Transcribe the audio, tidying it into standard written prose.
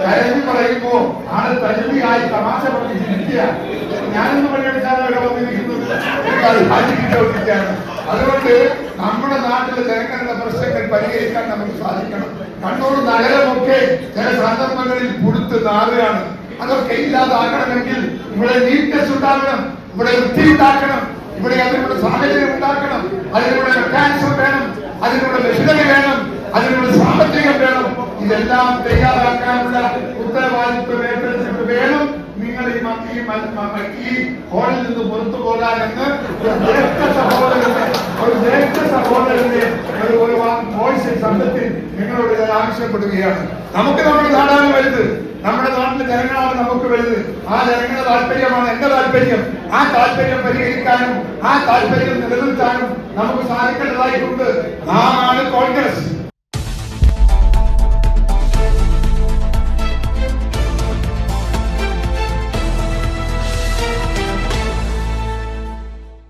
കരഞ്ഞു പറയുമ്പോ ആള് തരുതിയായി തമാശ പറഞ്ഞ് ചിരിക്കുക. ഞാനൊന്ന് പരിഗണിച്ചാണ് ഇവിടെ വന്നിരിക്കുന്നത്. ചോദിക്കാണ്. അതുകൊണ്ട് നമ്മുടെ നാട്ടിലെ ജനങ്ങളുടെ പ്രശ്നങ്ങൾ പരിഹരിക്കാൻ നമുക്ക് സാധിക്കണം. കണ്ണൂർ നഗരമൊക്കെ ചില സന്ദർഭങ്ങളിൽ പുടുത്ത് നാടുകയാണ്. അതൊക്കെ ഇല്ലാതാക്കണമെങ്കിൽ ഇവിടെ നീറ്റ്നെസ് ഉണ്ടാകണം, ഇവിടെ വൃത്തി ഉണ്ടാക്കണം, ഇവിടെ അതിനുള്ള സാഹചര്യം ഉണ്ടാക്കണം, അതിനുള്ള മെക്കാനിസം വേണം, അതിനുള്ള ലഭ്യത വേണം, അതിനുള്ള സാമ്പത്തികം വേണം. ഇതെല്ലാം തയ്യാറാക്കാനുള്ള ഉത്തരവാദിത്വം ഏറ്റെടുത്തിട്ട് വേണം നിങ്ങൾ ഈ ഹോളിൽ നിന്ന് പുറത്തു പോകാനെന്ന് ഒരു ജ്യേഷ്ഠ സഹോദരന്റെ ഒരു വോയിസ് ശബ്ദത്തിൽ നിങ്ങളോട് ഞാൻ ആവശ്യപ്പെടുകയാണ്. നമുക്ക് നമ്മുടെ നാടാണ് വലുത്, നമ്മുടെ നാട്ടിലെ ജനങ്ങളാണ് നമുക്ക് വലുത്. ആ ജനങ്ങളുടെ താല്പര്യമാണ് എന്റെ താല്പര്യം. ആ താല്പര്യം പരിഹരിക്കാനും ആ താല്പര്യം നിലനിർത്താനും നമുക്ക് സാധിക്കേണ്ടതായിട്ടുണ്ട്. ആ